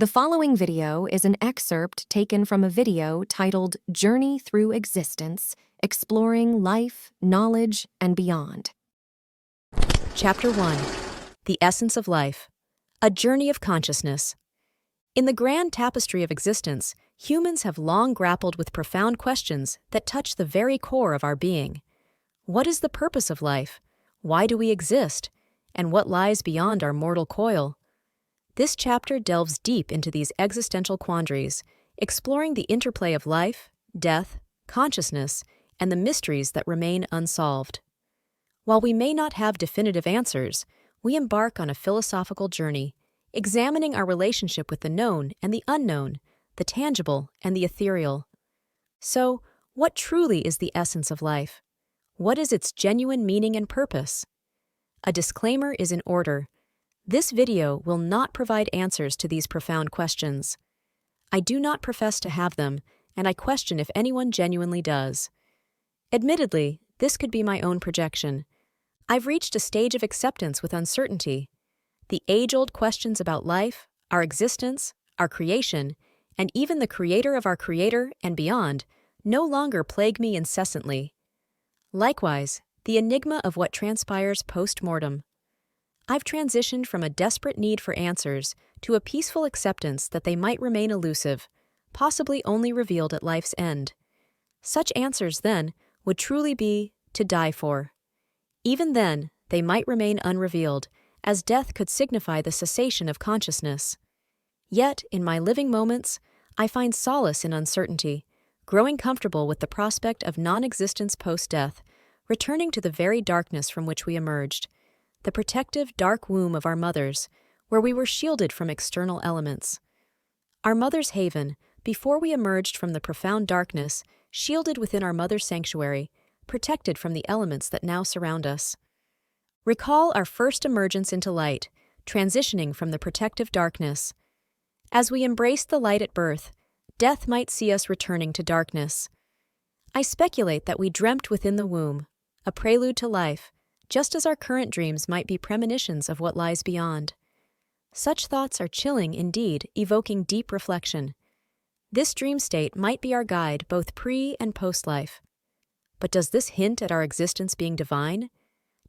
The following video is an excerpt taken from a video titled Journey Through Existence, Exploring Life, Knowledge, and Beyond. Chapter 1. The Essence of Life. A Journey of Consciousness. In the grand tapestry of existence, humans have long grappled with profound questions that touch the very core of our being. What is the purpose of life? Why do we exist? And what lies beyond our mortal coil? This chapter delves deep into these existential quandaries, exploring the interplay of life, death, consciousness, and the mysteries that remain unsolved. While we may not have definitive answers, we embark on a philosophical journey, examining our relationship with the known and the unknown, the tangible and the ethereal. So, what truly is the essence of life? What is its genuine meaning and purpose? A disclaimer is in order. This video will not provide answers to these profound questions. I do not profess to have them, and I question if anyone genuinely does. Admittedly, this could be my own projection. I've reached a stage of acceptance with uncertainty. The age-old questions about life, our existence, our creation, and even the creator of our creator and beyond no longer plague me incessantly. Likewise, the enigma of what transpires post-mortem. I've transitioned from a desperate need for answers to a peaceful acceptance that they might remain elusive, possibly only revealed at life's end. Such answers, then, would truly be to die for. Even then, they might remain unrevealed, as death could signify the cessation of consciousness. Yet, in my living moments, I find solace in uncertainty, growing comfortable with the prospect of non-existence post-death, returning to the very darkness from which we emerged, the protective dark womb of our mothers, where we were shielded from external elements. Our mother's haven, before we emerged from the profound darkness, shielded within our mother's sanctuary, protected from the elements that now surround us. Recall our first emergence into light, transitioning from the protective darkness. As we embraced the light at birth, death might see us returning to darkness. I speculate that we dreamt within the womb, a prelude to life, just as our current dreams might be premonitions of what lies beyond. Such thoughts are chilling indeed, evoking deep reflection. This dream state might be our guide both pre- and post-life. But does this hint at our existence being divine?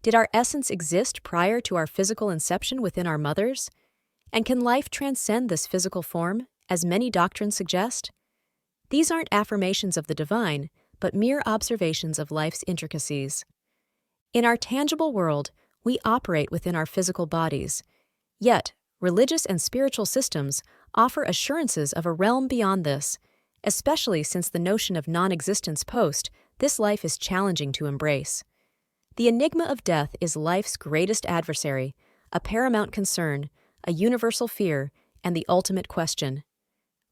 Did our essence exist prior to our physical inception within our mothers? And can life transcend this physical form, as many doctrines suggest? These aren't affirmations of the divine, but mere observations of life's intricacies. In our tangible world, we operate within our physical bodies. Yet, religious and spiritual systems offer assurances of a realm beyond this, especially since the notion of non-existence post this life is challenging to embrace. The enigma of death is life's greatest adversary, a paramount concern, a universal fear, and the ultimate question.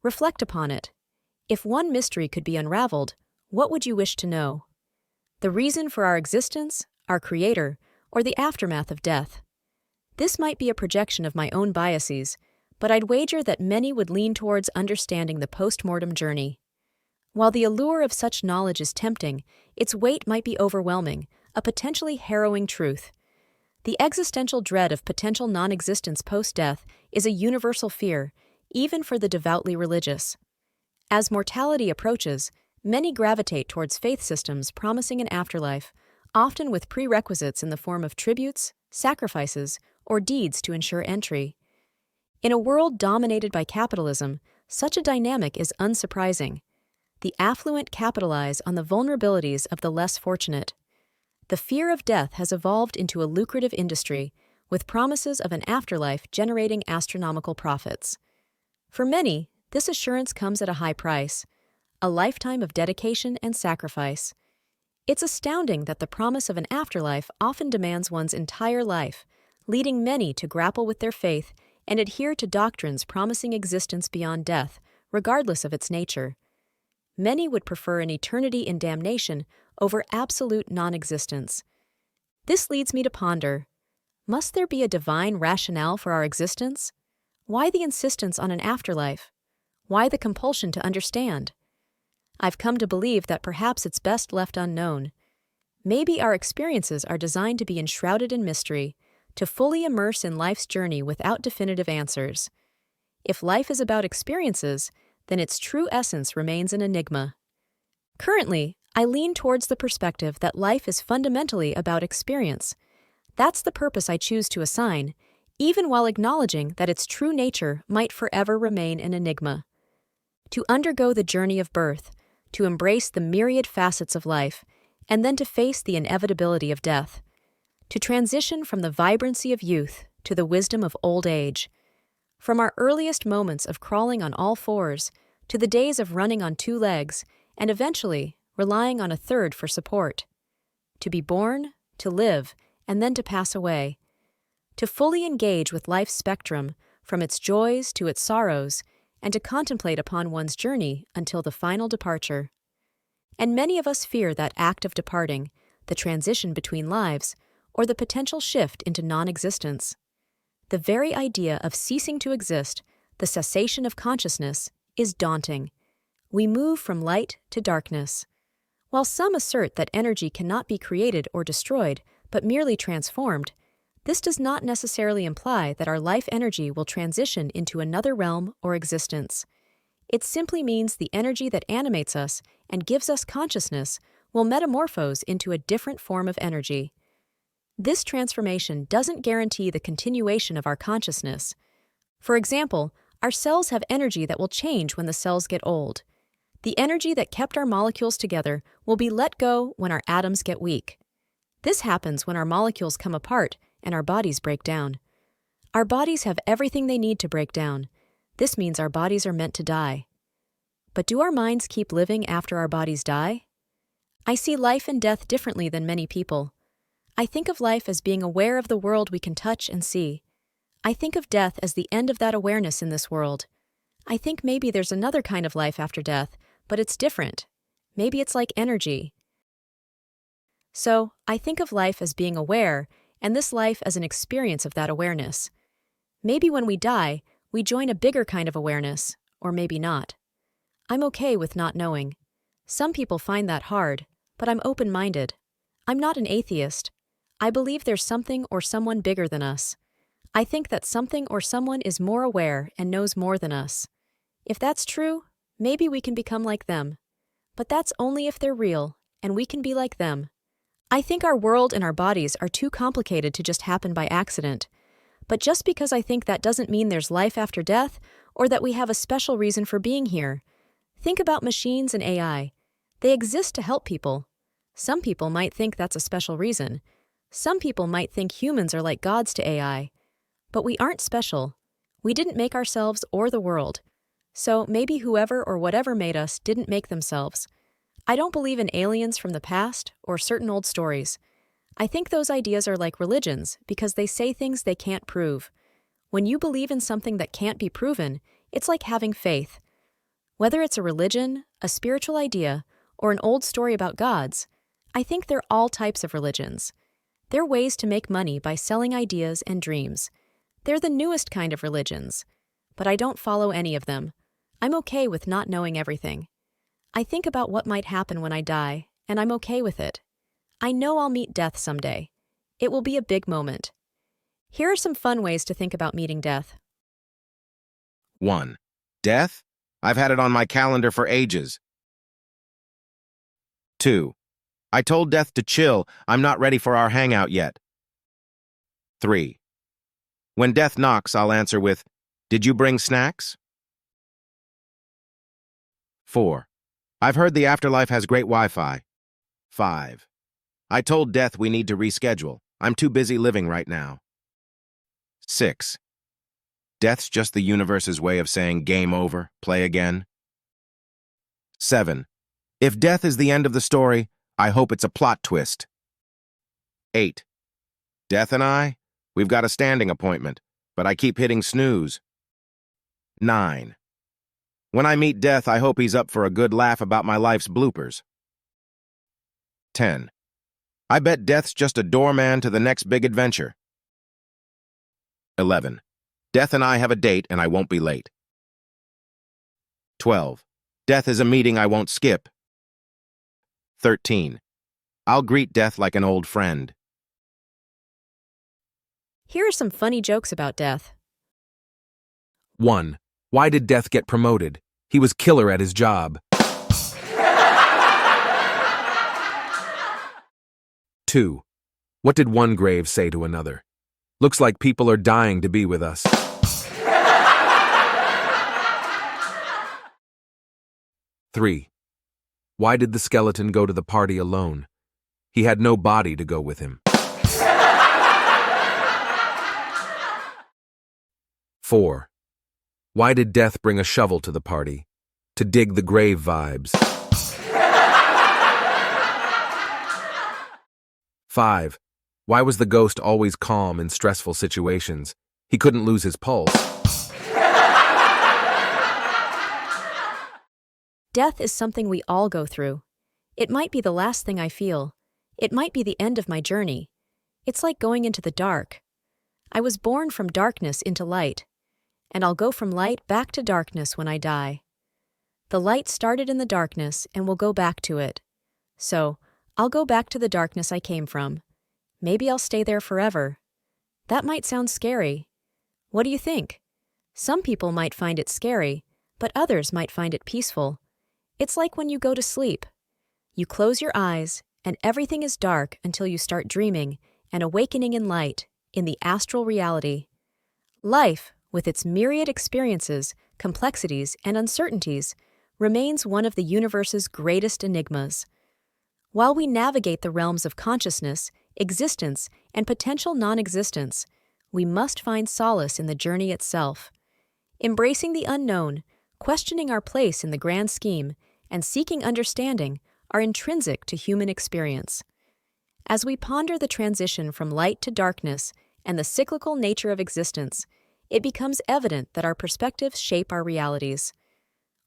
Reflect upon it. If one mystery could be unraveled, what would you wish to know? The reason for our existence, our creator, or the aftermath of death? This might be a projection of my own biases, but I'd wager that many would lean towards understanding the post-mortem journey. While the allure of such knowledge is tempting, its weight might be overwhelming, a potentially harrowing truth. The existential dread of potential non-existence post-death is a universal fear, even for the devoutly religious. As mortality approaches, many gravitate towards faith systems promising an afterlife, often with prerequisites in the form of tributes, sacrifices, or deeds to ensure entry. In a world dominated by capitalism, such a dynamic is unsurprising. The affluent capitalize on the vulnerabilities of the less fortunate. The fear of death has evolved into a lucrative industry, with promises of an afterlife generating astronomical profits. For many, this assurance comes at a high price, a lifetime of dedication and sacrifice. It's astounding that the promise of an afterlife often demands one's entire life, leading many to grapple with their faith and adhere to doctrines promising existence beyond death, regardless of its nature. Many would prefer an eternity in damnation over absolute non-existence. This leads me to ponder, must there be a divine rationale for our existence? Why the insistence on an afterlife? Why the compulsion to understand? I've come to believe that perhaps it's best left unknown. Maybe our experiences are designed to be enshrouded in mystery, to fully immerse in life's journey without definitive answers. If life is about experiences, then its true essence remains an enigma. Currently, I lean towards the perspective that life is fundamentally about experience. That's the purpose I choose to assign, even while acknowledging that its true nature might forever remain an enigma. To undergo the journey of birth, to embrace the myriad facets of life, and then to face the inevitability of death. To transition from the vibrancy of youth to the wisdom of old age. From our earliest moments of crawling on all fours to the days of running on two legs and eventually relying on a third for support. To be born, to live, and then to pass away. To fully engage with life's spectrum, from its joys to its sorrows, and to contemplate upon one's journey until the final departure. And many of us fear that act of departing, the transition between lives, or the potential shift into non-existence. The very idea of ceasing to exist, the cessation of consciousness, is daunting. We move from light to darkness. While some assert that energy cannot be created or destroyed, but merely transformed, this does not necessarily imply that our life energy will transition into another realm or existence. It simply means the energy that animates us and gives us consciousness will metamorphose into a different form of energy. This transformation doesn't guarantee the continuation of our consciousness. For example, our cells have energy that will change when the cells get old. The energy that kept our molecules together will be let go when our atoms get weak. This happens when our molecules come apart and our bodies break down. Our bodies have everything they need to break down. This means our bodies are meant to die. But do our minds keep living after our bodies die? I see life and death differently than many people. I think of life as being aware of the world we can touch and see. I think of death as the end of that awareness in this world. I think maybe there's another kind of life after death, but it's different. Maybe it's like energy. So, I think of life as being aware, and this life as an experience of that awareness. Maybe when we die, we join a bigger kind of awareness, or maybe not. I'm okay with not knowing. Some people find that hard, but I'm open-minded. I'm not an atheist. I believe there's something or someone bigger than us. I think that something or someone is more aware and knows more than us. If that's true, maybe we can become like them. But that's only if they're real, and we can be like them. I think our world and our bodies are too complicated to just happen by accident. But just because I think that doesn't mean there's life after death, or that we have a special reason for being here. Think about machines and AI. They exist to help people. Some people might think that's a special reason. Some people might think humans are like gods to AI. But we aren't special. We didn't make ourselves or the world. So maybe whoever or whatever made us didn't make themselves. I don't believe in aliens from the past or certain old stories. I think those ideas are like religions because they say things they can't prove. When you believe in something that can't be proven, it's like having faith. Whether it's a religion, a spiritual idea, or an old story about gods, I think they're all types of religions. They're ways to make money by selling ideas and dreams. They're the newest kind of religions. But I don't follow any of them. I'm okay with not knowing everything. I think about what might happen when I die, and I'm okay with it. I know I'll meet death someday. It will be a big moment. Here are some fun ways to think about meeting death. 1. Death? I've had it on my calendar for ages. 2. I told death to chill. I'm not ready for our hangout yet. 3. When death knocks, I'll answer with, "Did you bring snacks?" 4. I've heard the afterlife has great Wi-Fi. 5. I told death we need to reschedule. I'm too busy living right now. 6. Death's just the universe's way of saying game over, play again. 7. If death is the end of the story, I hope it's a plot twist. 8. Death and I? We've got a standing appointment, but I keep hitting snooze. 9. When I meet death, I hope he's up for a good laugh about my life's bloopers. 10. I bet death's just a doorman to the next big adventure. 11. Death and I have a date and I won't be late. 12. Death is a meeting I won't skip. 13. I'll greet death like an old friend. Here are some funny jokes about death. 1. Why did Death get promoted? He was killer at his job. 2. What did one grave say to another? Looks like people are dying to be with us. 3. Why did the skeleton go to the party alone? He had no body to go with him. 4. Why did Death bring a shovel to the party? To dig the grave vibes. 5. Why was the ghost always calm in stressful situations? He couldn't lose his pulse. Death is something we all go through. It might be the last thing I feel. It might be the end of my journey. It's like going into the dark. I was born from darkness into light, and I'll go from light back to darkness when I die. The light started in the darkness and will go back to it. So, I'll go back to the darkness I came from. Maybe I'll stay there forever. That might sound scary. What do you think? Some people might find it scary, but others might find it peaceful. It's like when you go to sleep. You close your eyes, and everything is dark until you start dreaming and awakening in light, in the astral reality. Life, with its myriad experiences, complexities, and uncertainties, remains one of the universe's greatest enigmas. While we navigate the realms of consciousness, existence, and potential non-existence, we must find solace in the journey itself. Embracing the unknown, questioning our place in the grand scheme, and seeking understanding are intrinsic to human experience. As we ponder the transition from light to darkness and the cyclical nature of existence, it becomes evident that our perspectives shape our realities.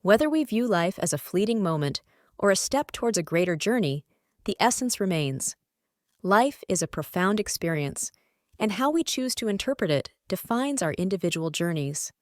Whether we view life as a fleeting moment or a step towards a greater journey, the essence remains. Life is a profound experience, and how we choose to interpret it defines our individual journeys.